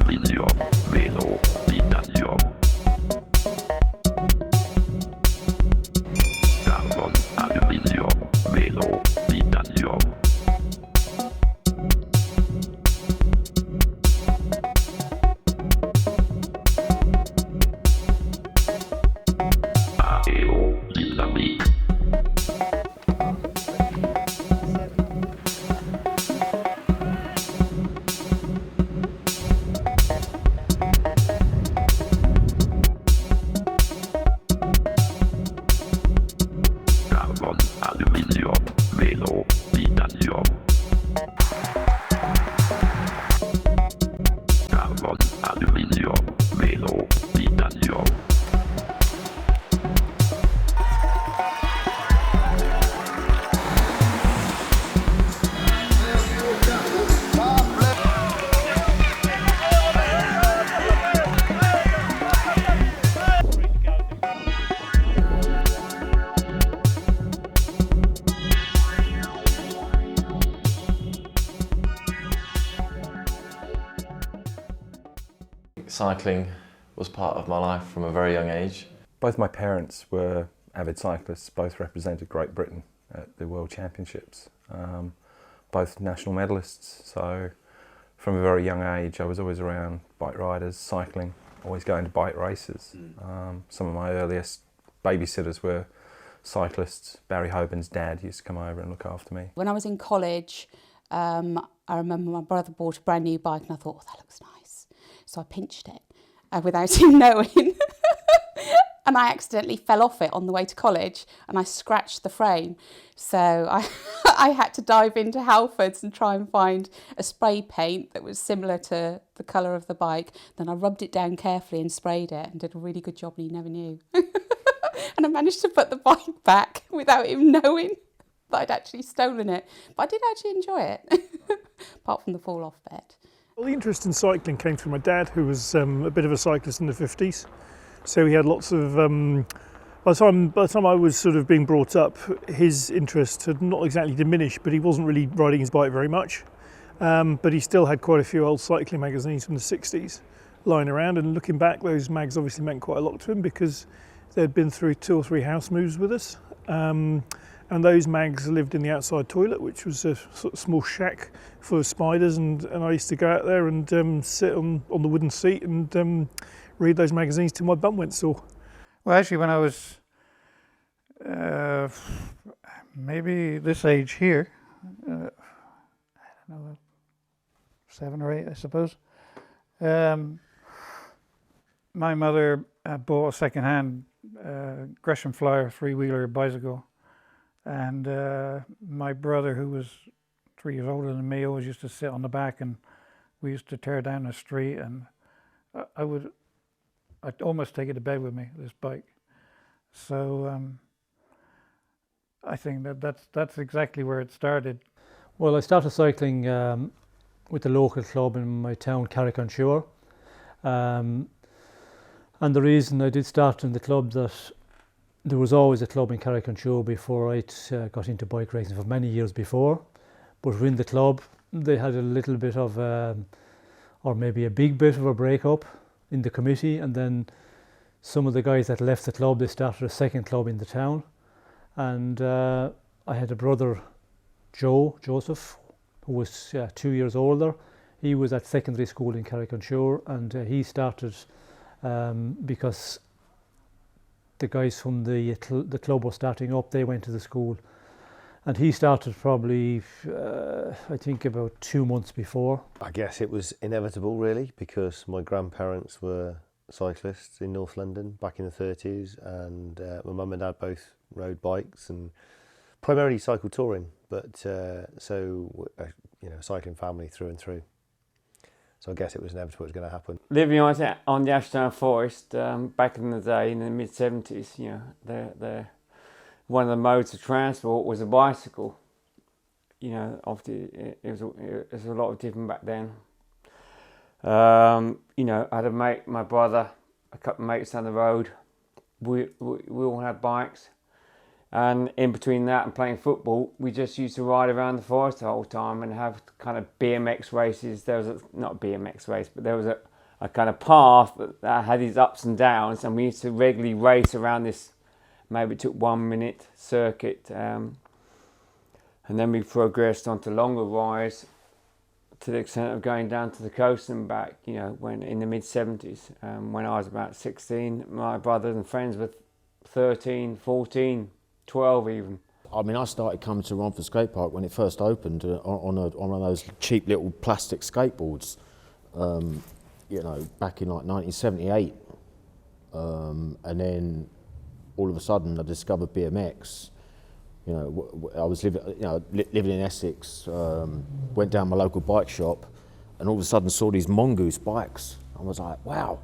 Aluminium, Velo, Titanium. Carbon, Aluminium, Velo, Titanium. Aero, Dynamic. Carbon, Aluminium, Velo, Titanium. Carbon, Aluminium, Velo, Titanium. Cycling was part of my life from a very young age. Both my parents were avid cyclists, both represented Great Britain at the World Championships, both national medalists. So from a very young age I was always around bike riders, cycling, always going to bike races. Some of my earliest babysitters were cyclists. Barry Hoban's dad used to come over and look after me. When I was in college, I remember my brother bought a brand new bike and I thought, oh, that looks nice. So I pinched it without him knowing. And I accidentally fell off it on the way to college and I scratched the frame. So I had to dive into Halfords and try and find a spray paint that was similar to the colour of the bike. Then I rubbed it down carefully and sprayed it and did a really good job and he never knew. And I managed to put the bike back without him knowing that I'd actually stolen it. But I did actually enjoy it, apart from the fall off bit. Well, the interest in cycling came through my dad, who was a bit of a cyclist in the 50s. So he had lots of, by the time I was sort of being brought up, his interest had not exactly diminished, but he wasn't really riding his bike very much. But he still had quite a few old cycling magazines from the 60s lying around, and looking back, those mags obviously meant quite a lot to him because they'd been through 2 or 3 house moves with us. And those mags lived in the outside toilet, which was a sort of small shack full of spiders, and I used to go out there and sit on the wooden seat and read those magazines till my bum went sore. Well, actually, when I was maybe this age here, I don't know, 7 or 8, I suppose, my mother bought a second-hand Gresham Flyer 3-wheeler bicycle. And my brother, who was 3 years older than me, always used to sit on the back, and we used to tear down the street. And I'd almost take it to bed with me, this bike. So I think that's exactly where it started. Well, I started cycling with the local club in my town, Carrick-on-Suir. And the reason I did start in the club, that there was always a club in Carrick-on-Suir before I got into bike racing for many years before. But within the club, they had a little bit of, or maybe a big bit of a break-up in the committee. And then some of the guys that left the club, they started a second club in the town. And I had a brother, Joseph, who was 2 years older. He was at secondary school in Carrick-on-Suir, and he started because the guys from the club were starting up. They went to the school, and he started probably I think about 2 months before. I guess it was inevitable, really, because my grandparents were cyclists in North London back in the 30s, and my mum and dad both rode bikes and primarily cycle touring, but so you know, cycling family through and through. So I guess it was inevitable it was going to happen. Living on the Ashdown Forest back in the day, in the mid-70s, you know, the one of the modes of transport was a bicycle. You know, obviously it was a lot of different back then. You know, I had a mate, my brother, a couple of mates down the road. We all had bikes. And in between that and playing football, we just used to ride around the forest the whole time and have kind of BMX races. There was not a BMX race, but there was a kind of path that had these ups and downs, and we used to regularly race around this. Maybe it took 1 minute circuit, and then we progressed onto longer rides to the extent of going down to the coast and back. You know, when in the mid-70s, when I was about 16, my brothers and friends were 13, 14, 12 even. I mean, I started coming to Romford Skate Park when it first opened on one of those cheap little plastic skateboards, you know, back in like 1978. And then all of a sudden I discovered BMX. You know, I was living in Essex, went down my local bike shop, and all of a sudden saw these Mongoose bikes. I was like, wow,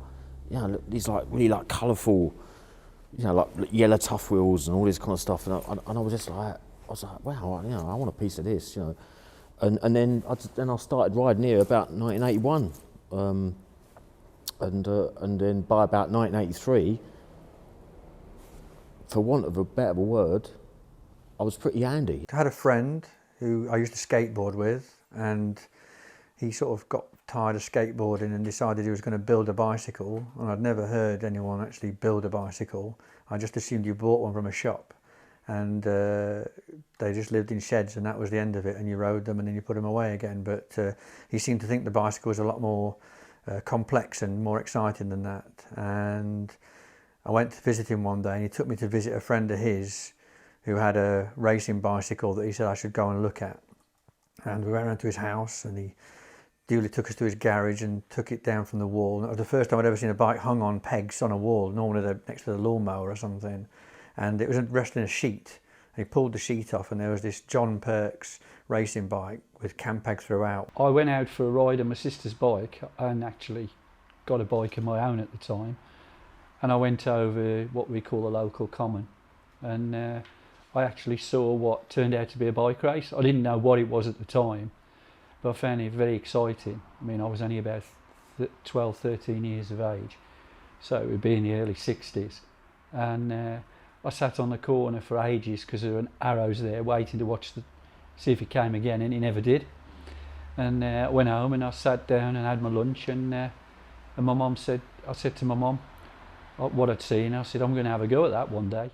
you know, these like really like colourful, you know, like yellow tough wheels and all this kind of stuff, and I was just like, wow, you know, I want a piece of this, you know, and then I started riding here about 1981, and then by about 1983, for want of a better word, I was pretty handy. I had a friend who I used to skateboard with, and he sort of got tired of skateboarding and decided he was going to build a bicycle, and I'd never heard anyone actually build a bicycle. I just assumed you bought one from a shop, and they just lived in sheds, and that was the end of it, and you rode them and then you put them away again. But he seemed to think the bicycle was a lot more complex and more exciting than that. And I went to visit him one day, and he took me to visit a friend of his who had a racing bicycle that he said I should go and look at. And we went around to his house, and he duly took us to his garage and took it down from the wall. And it was the first time I'd ever seen a bike hung on pegs on a wall. Normally they're next to the lawnmower or something. And it was resting a sheet. And he pulled the sheet off, and there was this John Perks racing bike with Campag throughout. I went out for a ride on my sister's bike, and actually got a bike of my own at the time. And I went over what we call a local common. And I actually saw what turned out to be a bike race. I didn't know what it was at the time, but I found it very exciting. I mean, I was only about 12, 13 years of age, so it would be in the early 60s. And I sat on the corner for ages because there were arrows there waiting to see if he came again, and he never did. And I went home and I sat down and had my lunch, and my mum said, I said to my mum what I'd seen. I said, I'm going to have a go at that one day.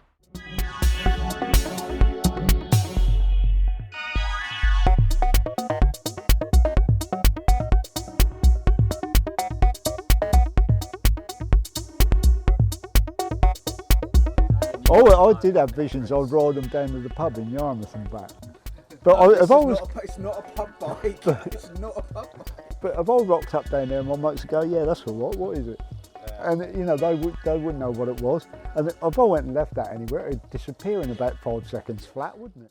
Oh, I did have visions. I'd ride them down to the pub in Yarmouth and back. But I've always... It's not a pub bike. It's not a pub bike. But I've all rocked up down there, and my mates would go, yeah, that's all right, what is it? And, you know, they wouldn't know what it was. And if I went and left that anywhere, it'd disappear in about 5 seconds flat, wouldn't it?